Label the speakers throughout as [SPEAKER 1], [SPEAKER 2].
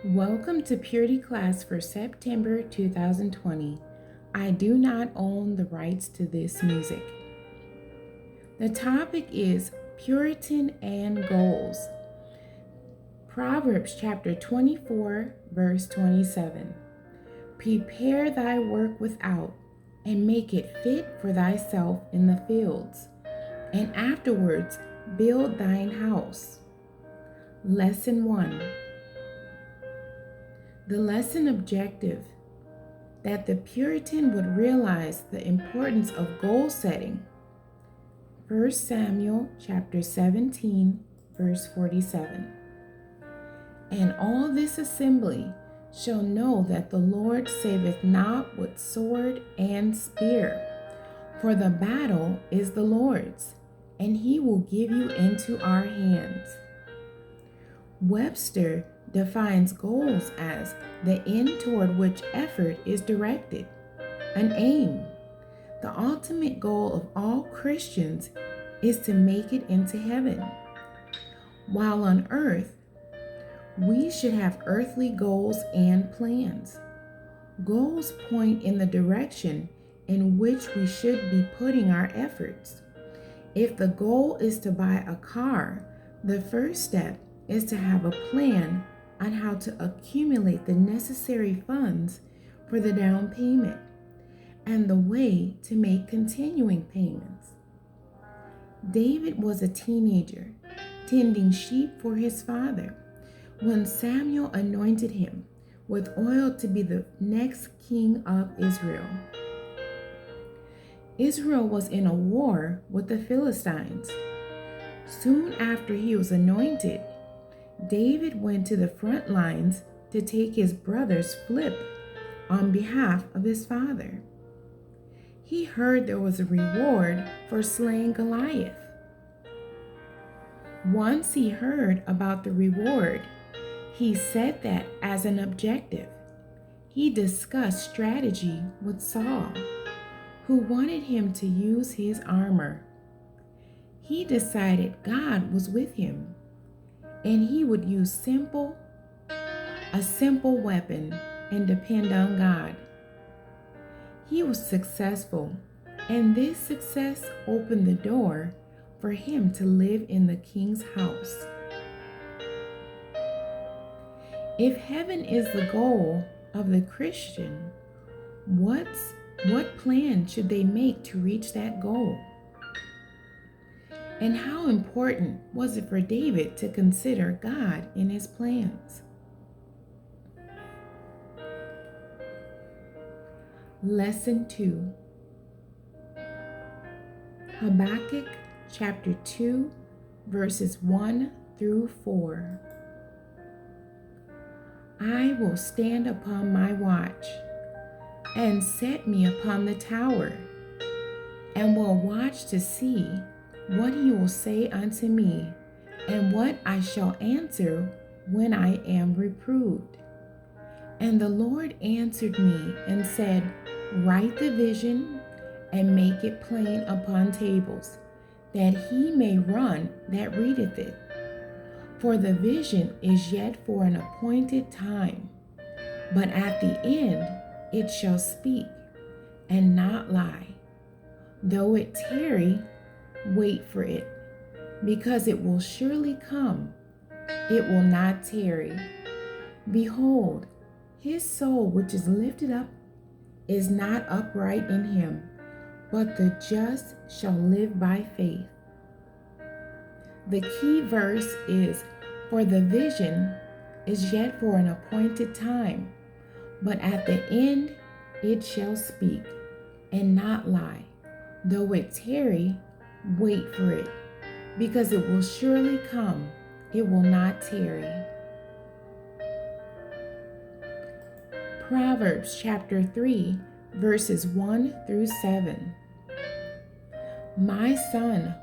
[SPEAKER 1] Welcome to Purity class for September 2020. I do not own the rights to this music. The topic is Puritan and Goals. Proverbs chapter 24, verse 27. Prepare thy work without, and make it fit for thyself in the fields, and afterwards build thine house. Lesson 1. The lesson objective: that the Puritan would realize the importance of goal setting. 1 Samuel chapter 17, verse 47. And all this assembly shall know that the Lord saveth not with sword and spear, for the battle is the Lord's, and he will give you into our hands. Webster defines goals as the end toward which effort is directed, an aim. The ultimate goal of all Christians is to make it into heaven. While on earth, we should have earthly goals and plans. Goals point in the direction in which we should be putting our efforts. If the goal is to buy a car, the first step is to have a plan on how to accumulate the necessary funds for the down payment and the way to make continuing payments. David was a teenager tending sheep for his father when Samuel anointed him with oil to be the next king of Israel. Israel was in a war with the Philistines. Soon after he was anointed, David went to the front lines to take his brother's flip on behalf of his father. He heard there was a reward for slaying Goliath. Once he heard about the reward, he set that as an objective. He discussed strategy with Saul, who wanted him to use his armor. He decided God was with him, and he would use a simple weapon and depend on God. He was successful, and this success opened the door for him to live in the king's house. If heaven is the goal of the Christian, what plan should they make to reach that goal? And how important was it for David to consider God in his plans? Lesson 2. Habakkuk chapter 2, verses 1 through 4. I will stand upon my watch, and set me upon the tower, and will watch to see what he will say unto me, and what I shall answer when I am reproved. And the Lord answered me and said, Write the vision, and make it plain upon tables, that he may run that readeth it. For the vision is yet for an appointed time, but at the end it shall speak, and not lie. Though it tarry, wait for it, because it will surely come. It will not tarry. Behold, his soul which is lifted up is not upright in him, but the just shall live by faith. The key verse is, For the vision is yet for an appointed time, but at the end it shall speak, and not lie. Though it tarry, wait for it, because it will surely come. It will not tarry. Proverbs chapter 3, verses 1 through 7. My son,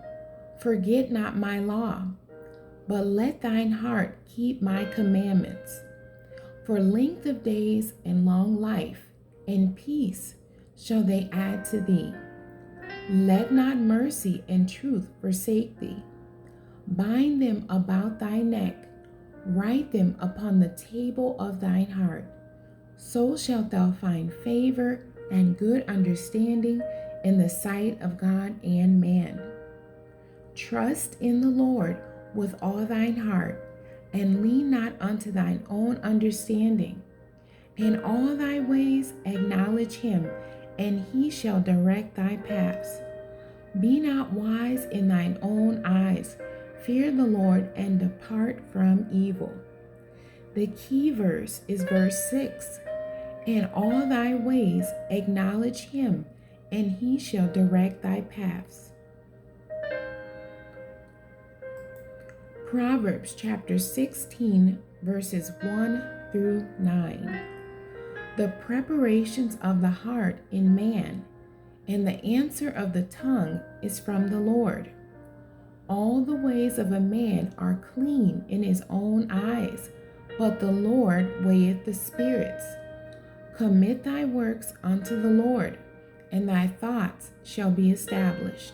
[SPEAKER 1] forget not my law, but let thine heart keep my commandments. For length of days and long life and peace shall they add to thee. Let not mercy and truth forsake thee. Bind them about thy neck, Write them upon the table of thine heart. So shalt thou find favor and good understanding in the sight of God and man. Trust in the Lord with all thine heart, and lean not unto thine own understanding. In all thy ways acknowledge him, and he shall direct thy paths. Be not wise in thine own eyes. Fear the Lord and depart from evil. The key verse is verse 6. In all thy ways acknowledge him, and he shall direct thy paths. Proverbs chapter 16, verses 1 through 9. The preparations of the heart in man, and the answer of the tongue is from the Lord. All the ways of a man are clean in his own eyes, but the Lord weigheth the spirits. Commit thy works unto the Lord, and thy thoughts shall be established.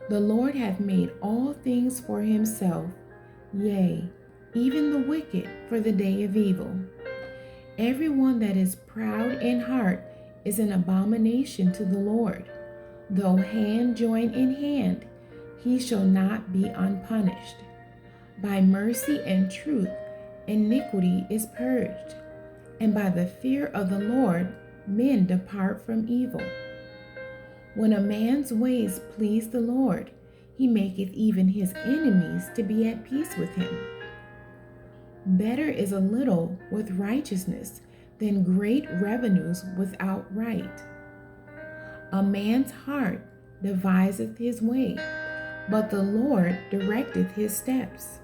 [SPEAKER 1] The Lord hath made all things for himself, yea, even the wicked for the day of evil. Every one that is proud in heart is an abomination to the Lord. Though hand join in hand, he shall not be unpunished. By mercy and truth iniquity is purged, and by the fear of the Lord men depart from evil. When a man's ways please the Lord, he maketh even his enemies to be at peace with him. Better is a little with righteousness than great revenues without right. A man's heart deviseth his way, but the Lord directeth his steps.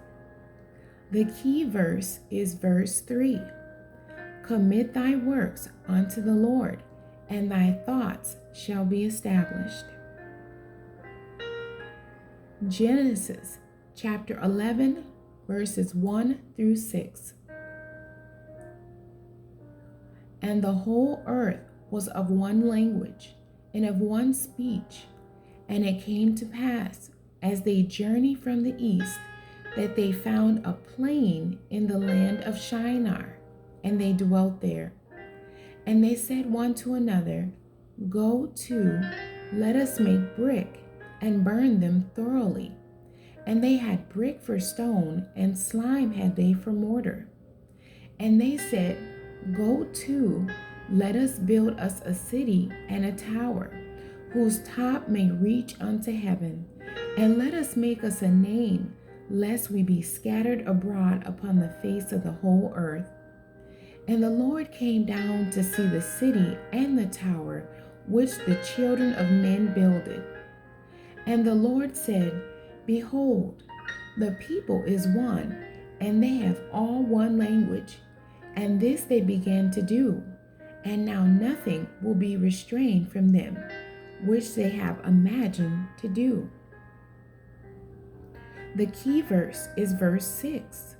[SPEAKER 1] The key verse is verse 3. Commit thy works unto the Lord, and thy thoughts shall be established. Genesis chapter 11, verses 1 through 6. And the whole earth was of one language and of one speech. And it came to pass, as they journeyed from the east, that they found a plain in the land of Shinar, and they dwelt there. And they said one to another, Go to, let us make brick, and burn them thoroughly. And they had brick for stone, and slime had they for mortar. And they said, Go to, let us build us a city and a tower, whose top may reach unto heaven, and let us make us a name, lest we be scattered abroad upon the face of the whole earth. And the Lord came down to see the city and the tower, which the children of men builded. And the Lord said, Behold, the people is one, and they have all one language. And this they began to do, and now nothing will be restrained from them, which they have imagined to do. The key verse is verse 6.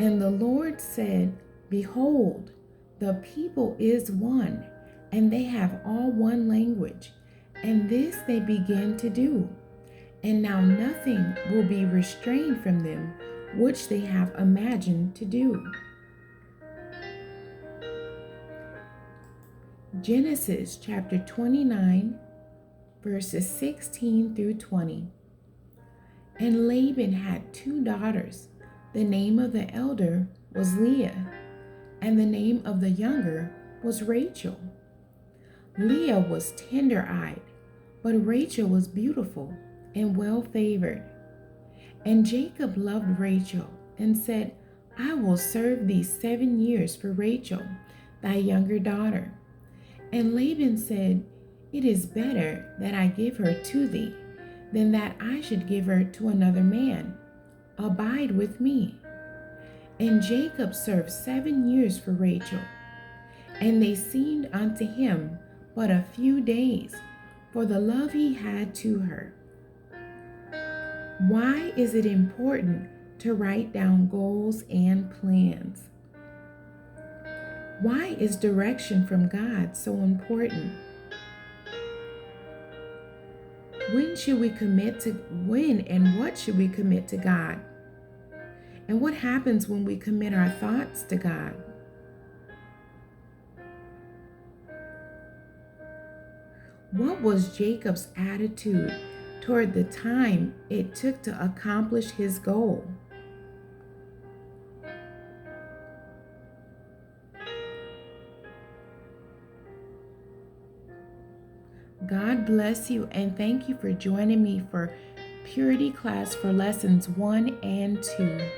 [SPEAKER 1] And the Lord said, Behold, the people is one, and they have all one language, and this they begin to do. And now nothing will be restrained from them, which they have imagined to do. Genesis chapter 29, verses 16 through 20. And Laban had 2 daughters. The name of the elder was Leah, and the name of the younger was Rachel. Leah was tender-eyed, but Rachel was beautiful and well-favored. And Jacob loved Rachel and said, I will serve thee 7 years for Rachel, thy younger daughter. And Laban said, It is better that I give her to thee, than that I should give her to another man. Abide with me. And Jacob served 7 years for Rachel. And they seemed unto him but a few days, for the love he had to her. Why is it important to write down goals and plans? Why is direction from God so important? When and what should we commit to God? And what happens when we commit our thoughts to God? What was Jacob's attitude toward the time it took to accomplish his goal? God bless you, and thank you for joining me for Purity class for lessons 1 and 2.